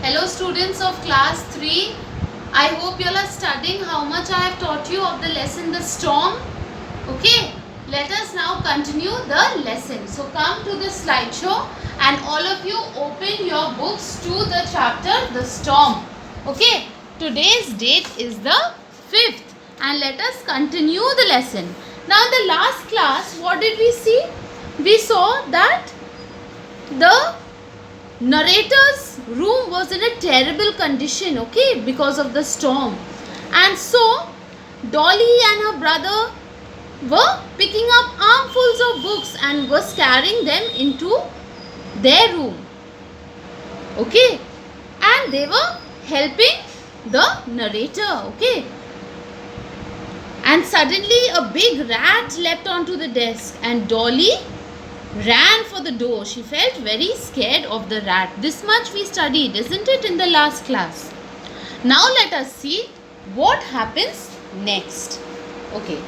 Hello students of class 3. I hope you all are studying how much I have taught you of the lesson The Storm. Okay, let us now continue the lesson. So come to the slideshow and all of you open your books to the chapter The Storm. Okay, today's date is the 5th and let us continue the lesson. Now in the last class, what did we see? We saw that the narrator's room was in a terrible condition, okay, because of the storm. And so Dolly and her brother were picking up armfuls of books and was carrying them into their room, okay, and they were helping the narrator, okay. And suddenly a big rat leapt onto the desk and Dolly ran for the door. She felt very scared of the rat. This much we studied, isn't it, in the last class? Now let us see what happens next. Okay.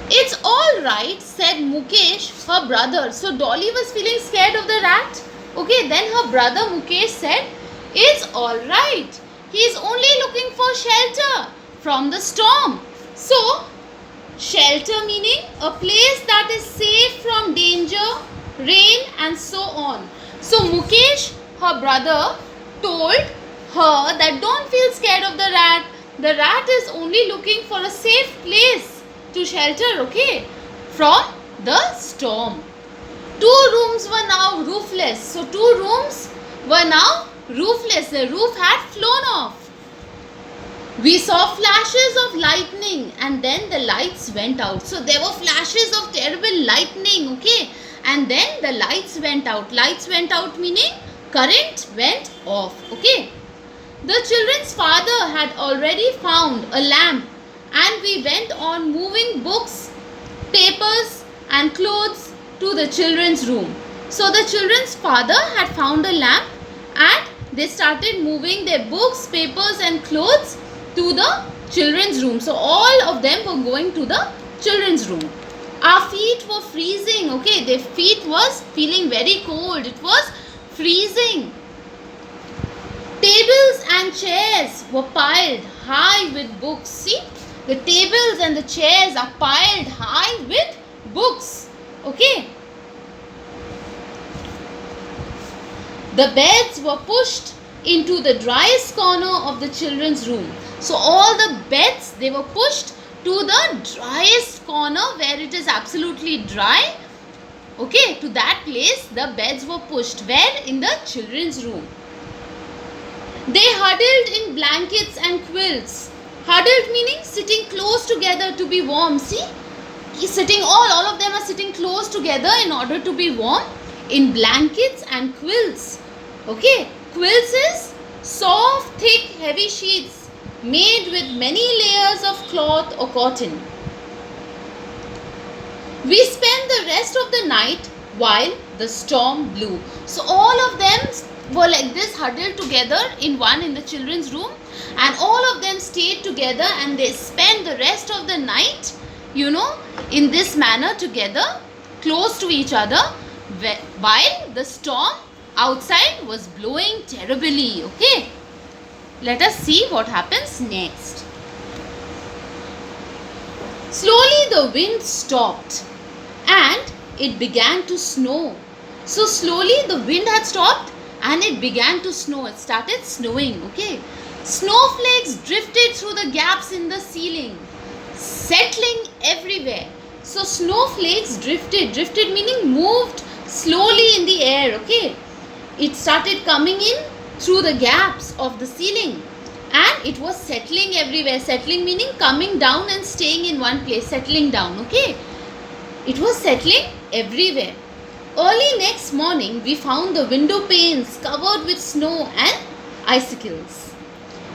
It's all right, said Mukesh, her brother. So Dolly was feeling scared of the rat. Okay, then her brother Mukesh said, it's all right. He is only looking for shelter from the storm. So, shelter meaning a place that is safe from danger, rain and so on. So Mukesh, her brother, told her that don't feel scared of the rat. The rat is only looking for a safe place to shelter, okay, from the storm. 2 rooms were now roofless. So 2 rooms were now roofless. The roof had flown off. We saw flashes of lightning and then the lights went out. So there were flashes of terrible lightning, okay, and then the lights went out. Lights went out meaning current went off, okay. The children's father had already found a lamp and we went on moving books, papers and clothes to the children's room. So the children's father had found a lamp and they started moving their books, papers and clothes to the children's room. So all of them were going to the children's room. Our feet were freezing, okay, their feet was feeling very cold. It was freezing. Tables and chairs were piled high with books. See, the tables and the chairs are piled high with books, okay. The beds were pushed into the driest corner of the children's room. So all the beds, they were pushed to the driest corner where it is absolutely dry. Okay, to that place the beds were pushed. Where? In the children's room. They huddled in blankets and quilts. Huddled meaning sitting close together to be warm. See, sitting all of them are sitting close together in order to be warm in blankets and quilts. Okay, quilts is soft, thick, heavy sheets made with many layers of cloth or cotton. We spent the rest of the night while the storm blew. So all of them were like this, huddled together in the children's room, and all of them stayed together and they spent the rest of the night, you know, in this manner together, close to each other, while the storm outside was blowing terribly, okay. Let us see what happens next. Slowly the wind stopped and it began to snow. So slowly the wind had stopped and it began to snow. It started snowing, okay. Snowflakes drifted through the gaps in the ceiling, settling everywhere. So snowflakes drifted meaning moved slowly in the air, okay. It started coming in through the gaps of the ceiling and it was settling everywhere. Settling meaning coming down and staying in one place, settling down, okay. It was settling everywhere. Early next morning we found the window panes covered with snow and icicles.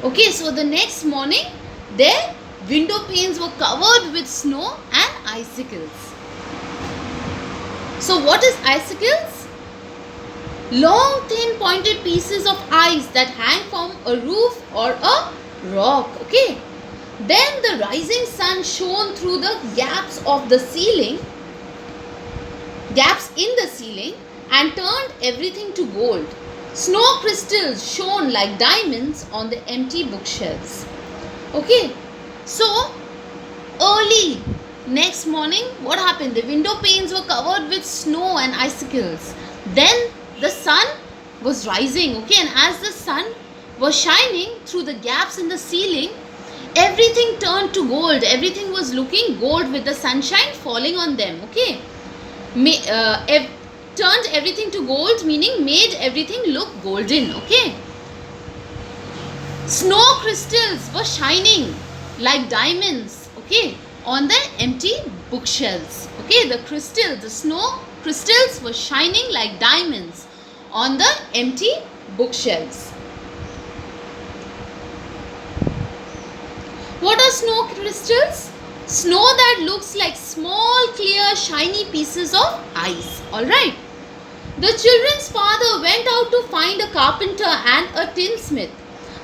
Okay, so the next morning their window panes were covered with snow and icicles. So what is icicles? Long thin pointed pieces of ice that hang from a roof or a rock, okay. Then the rising sun shone through the gaps in the ceiling and turned everything to gold. Snow crystals shone like diamonds on the empty bookshelves. Okay, so early next morning, what happened? The window panes were covered with snow and icicles. Then the sun was rising, okay, and as the sun was shining through the gaps in the ceiling, everything turned to gold. Everything was looking gold with the sunshine falling on them, okay. Turned everything to gold, meaning made everything look golden, okay. Snow crystals were shining like diamonds, okay, on the empty bookshelves, okay. The snow crystals were shining like diamonds on the empty bookshelves. What are snow crystals? Snow that looks like small, clear, shiny pieces of ice. Alright. The children's father went out to find a carpenter and a tinsmith.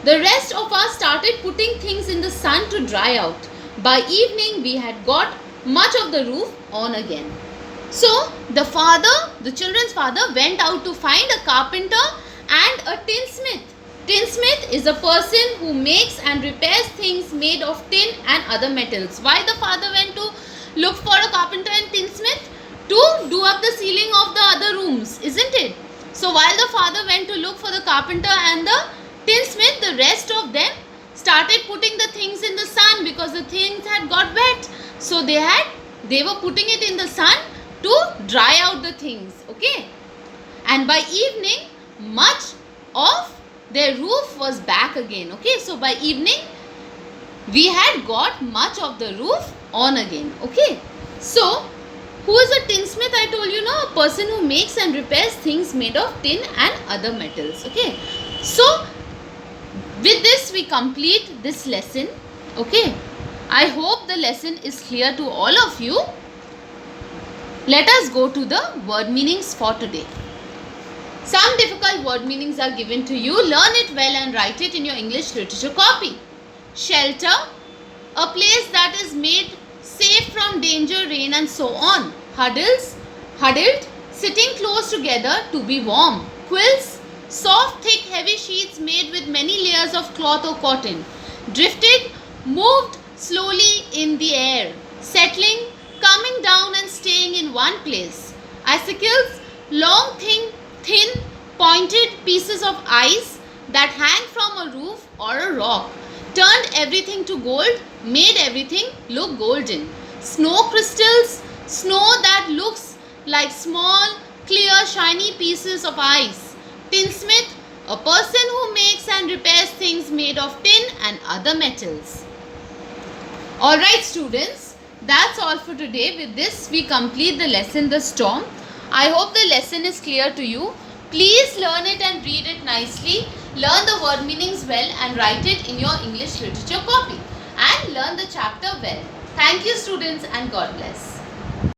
The rest of us started putting things in the sun to dry out. By evening, we had got much of the roof on again. So, the children's father went out to find a carpenter and a tinsmith. Tinsmith is a person who makes and repairs things made of tin and other metals. Why the father went to look for a carpenter and tinsmith? To do up the ceiling of the other rooms, isn't it? So while the father went to look for the carpenter and the tinsmith, the rest of them started putting the things in the sun because the things had got wet. So they were putting it in the sun to dry out the things, okay? And by evening, much of their roof was back again, okay. So by evening, we had got much of the roof on again, okay. So who is a tinsmith? I told you, no, a person who makes and repairs things made of tin and other metals, okay. So with this we complete this lesson, okay. I hope the lesson is clear to all of you. Let us go to the word meanings for today. Some difficult word meanings are given to you. Learn it well and write it in your English literature copy. Shelter, a place that is made safe from danger, rain and so on. Huddled, sitting close together to be warm. Quills, soft, thick, heavy sheets made with many layers of cloth or cotton. Drifted, moved slowly in the air. Settling, coming down and staying in one place. Icicles, long, thin, pointed pieces of ice that hang from a roof or a rock. Turned everything to gold, made everything look golden. Snow crystals, snow that looks like small, clear, shiny pieces of ice. Tinsmith, a person who makes and repairs things made of tin and other metals. Alright students, that's all for today. With this, we complete the lesson, The Storm. I hope the lesson is clear to you. Please learn it and read it nicely. Learn the word meanings well and write it in your English literature copy. And learn the chapter well. Thank you students and God bless.